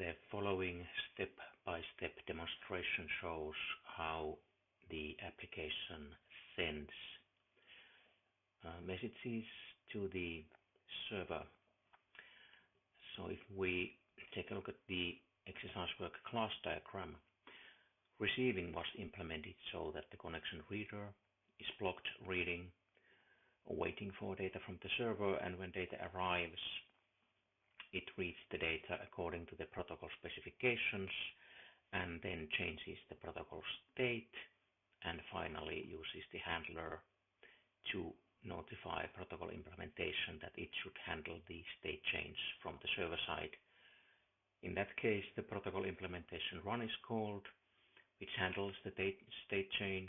The following step-by-step demonstration shows how the application sends messages to the server. So if we take a look at the exercise work class diagram, receiving was implemented so that the connection reader is blocked reading or waiting for data from the server, and when data arrives, it reads the data according to the protocol specifications and then changes the protocol state, and finally uses the handler to notify protocol implementation that it should handle the state change from the server side. In that case, the protocol implementation run is called, which handles the state change,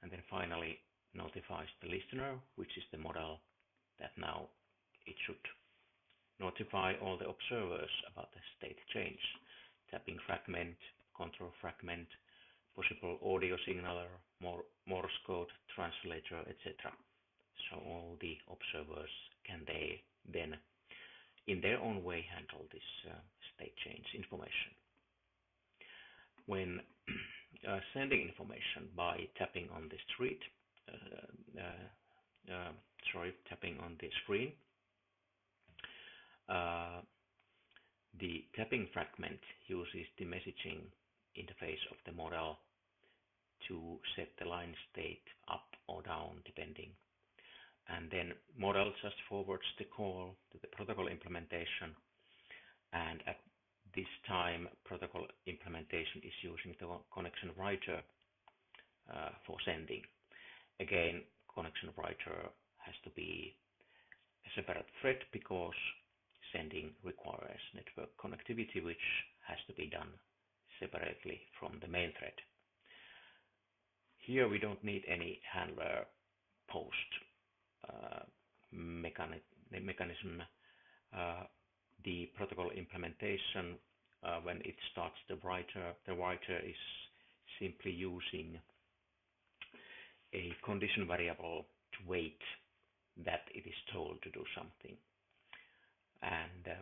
and then finally notifies the listener, which is the model, that now it should notify all the observers about the state change, tapping fragment, control fragment, possible audio signaler, Morse code, translator, etc. So all the observers can then in their own way handle this state change information. When sending information by tapping on the tapping on the screen, the tapping fragment uses the messaging interface of the model to set the line state up or down depending, and then model just forwards the call to the protocol implementation, and at this time protocol implementation is using the connection writer for sending. Again, connection writer has to be a separate thread because sending requires network connectivity, which has to be done separately from the main thread. Here we don't need any handler post mechanism. The protocol implementation, when it starts the writer is simply using a condition variable to wait that it is told to do something. And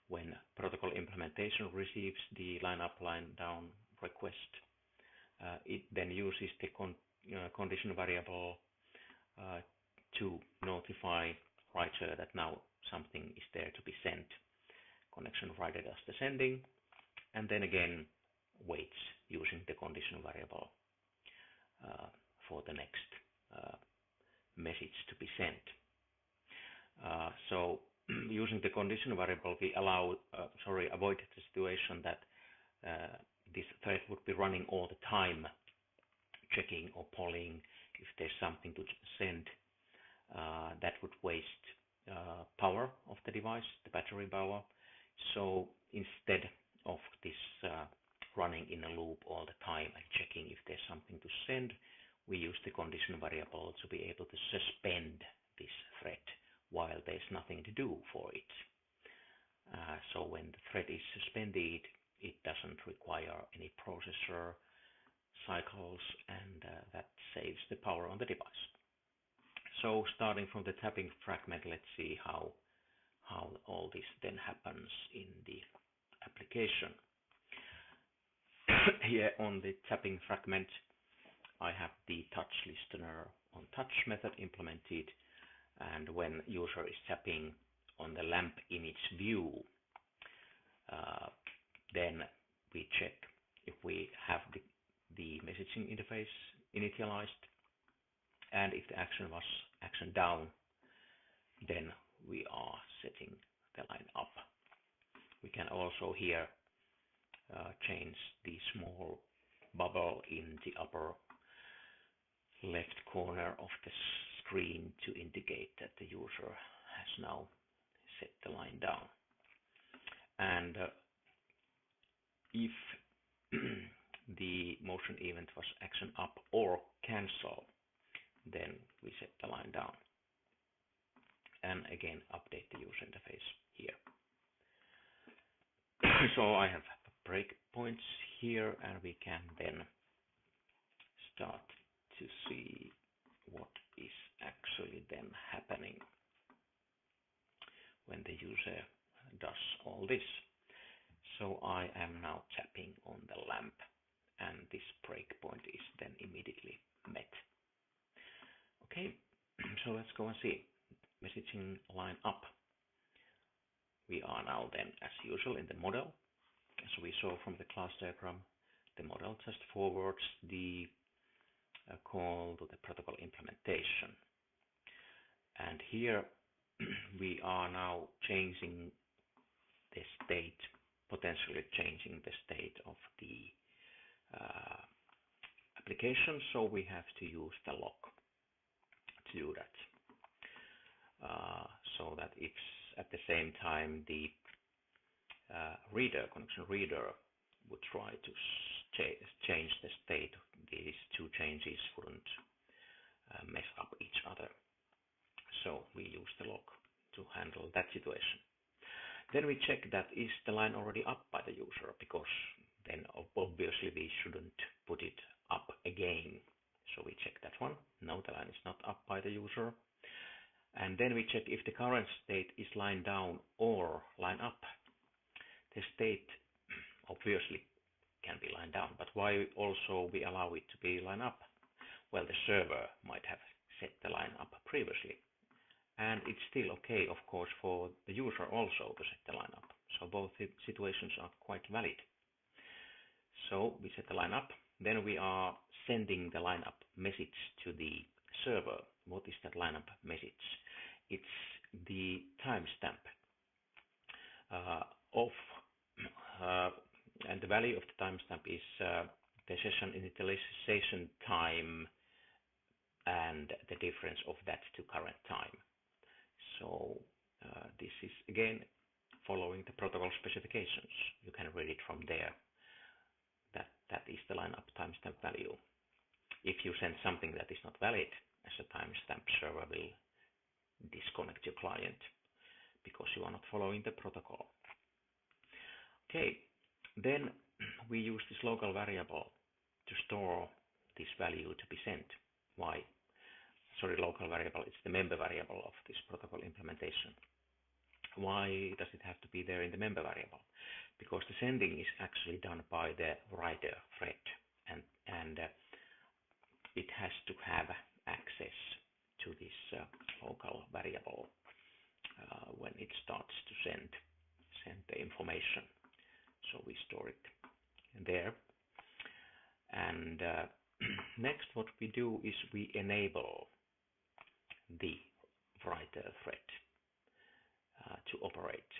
when protocol implementation receives the line up, line down request, it then uses the condition variable to notify writer that now something is there to be sent. Connection writer does the sending, and then again waits using the condition variable for the next message to be sent. So using the condition variable, we avoid the situation that this thread would be running all the time, checking or polling if there's something to send. That would waste power of the device, the battery power. So instead of this running in a loop all the time and checking if there's something to send, we use the condition variable to be able to suspend this thread while there's nothing to do for it. So when the thread is suspended, it doesn't require any processor cycles, and that saves the power on the device. So starting from the tapping fragment, let's see how all this then happens in the application. Here on the tapping fragment, I have the touch listener on touch method implemented, and when user is tapping on the lamp image view, then we check if we have the messaging interface initialized, and if the action was action down, then we are setting the line up. We can also here change the small bubble in the upper left corner of the screen to indicate that the user has now set the line down. And if the motion event was action up or cancel, then we set the line down. And again, update the user interface here. So I have breakpoints here, and we can then start to see what is actually then happening when the user does all this. So I am now tapping on the lamp, and this breakpoint is then immediately met. Okay, so let's go and see. Messaging line up. We are now then, as usual, in the model. As we saw from the class diagram, the model just forwards the call to the protocol implementation. And here we are now changing the state, potentially changing the state of the application, so we have to use the lock to do that. So that if at the same time the connection reader would try to change the state, these two changes wouldn't mess up each other. So we use the lock to handle that situation. Then we check that is the line already up by the user, because then obviously we shouldn't put it up again. So we check that one. No, the line is not up by the user. And then we check if the current state is line down or line up. The state obviously can be line down, but why also we allow it to be line up? Well, the server might have set the line up previously, and it's still okay, of course, for the user also to set the line up. So both situations are quite valid. So we set the line up, then we are sending the lineup message to the server. What is that lineup message? It's the timestamp and the value of the timestamp is the session initialization time and the difference of that to current time. So this is again following the protocol specifications. You can read it from there. That is the lineup timestamp value. If you send something that is not valid as a timestamp, server will disconnect your client because you are not following the protocol. Okay, then we use this local variable to store this value to be sent. Why? Sorry, local variable, it's the member variable of this protocol implementation. Why does it have to be there in the member variable? Because the sending is actually done by the writer thread, and it has to have access to this local variable when it starts to send the information. So we store it there. And next, what we do is we enable the writer thread to operate.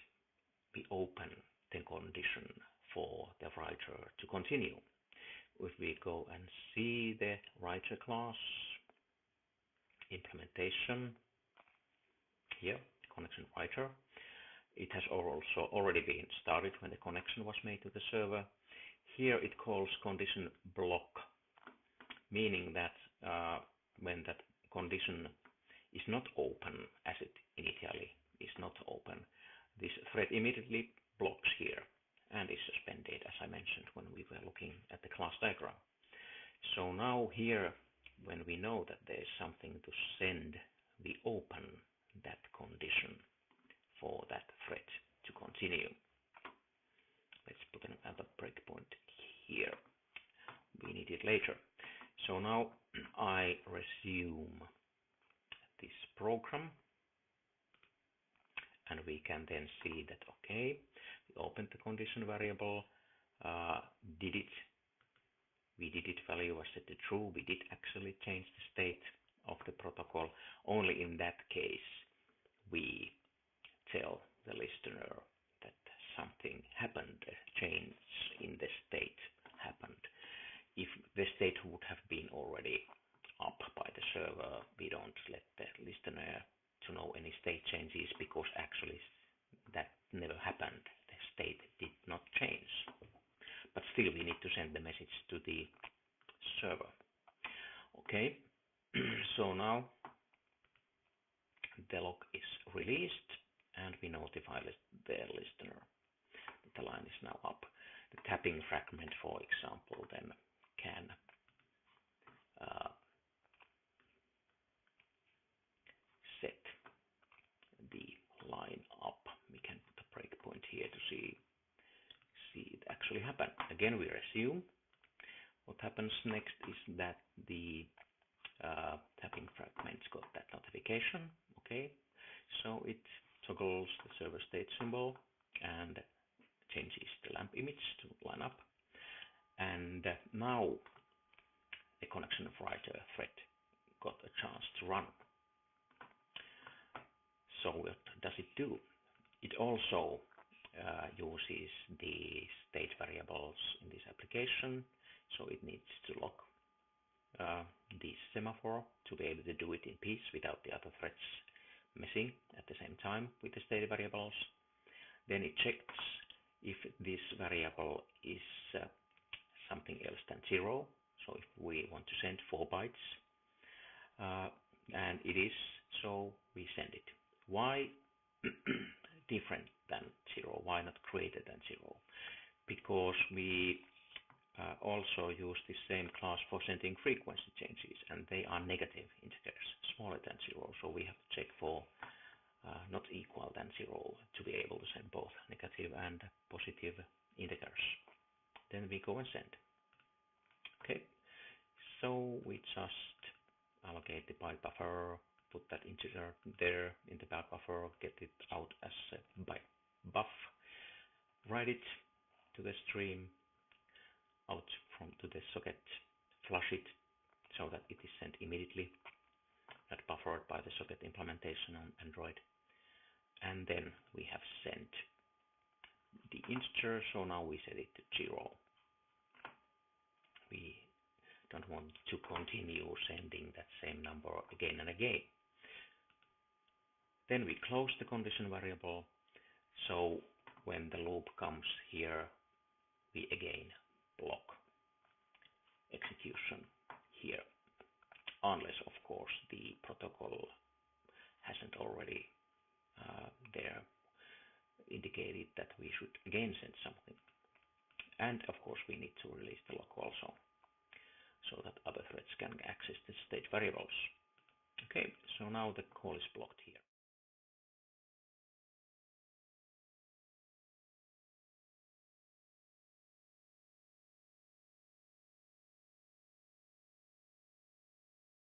We open the condition for the writer to continue. If we go and see the writer class implementation here, connection writer, it has also already been started when the connection was made to the server. Here it calls condition block, meaning that when that condition is not open, as it initially is not open, this thread immediately blocks here and is suspended, as I mentioned when we were looking at the class diagram. So now here, when we know that there is something to send, we open that condition for that thread to continue. Let's put another breakpoint here. We need it later. So now I resume this program, and we can then see that, okay, we opened the condition variable, we did it, value was set to true, we did actually change the state of the protocol. Only in that case we tell the listener that something happened, a change in the state happened. If the state would have been already up by the server, we don't let the listener to know any state changes, because actually that never happened. The state did not change. But still we need to send the message to the server. Okay, so now the lock is released and we notify the listener that the line is now up. The tapping fragment, for example, then can set the line up. We can put a breakpoint here to see actually happen. Again, we resume. What happens next is that the tapping fragments got that notification. Okay, so it toggles the server state symbol and changes the lamp image to line up. And now the connection writer thread got a chance to run. So what does it do? It also uses the state variables in this application. So it needs to lock the semaphore to be able to do it in peace without the other threads messing at the same time with the state variables. Then it checks if this variable is something else than 0. So if we want to send 4 bytes, and it is, so we send it. Why different than 0? Why not greater than 0? Because we also use the same class for sending frequency changes, and they are negative integers, smaller than 0. So we have to check for not equal than 0 to be able to send both negative and positive integers. Then we go and send. Okay, so we just allocate the byte buffer, put that integer there in the byte buffer, get it out as a byte buff, write it to the stream, out to the socket, flush it so that it is sent immediately, not buffered by the socket implementation on Android. And then we have sent the integer, so now we set it to 0. We don't want to continue sending that same number again and again. Then we close the condition variable, so when the loop comes here, we again block execution here, unless of course the protocol hasn't already there indicated that we should again send something. And of course we need to release the lock also, so that other threads can access the state variables. Okay, so now the call is blocked here.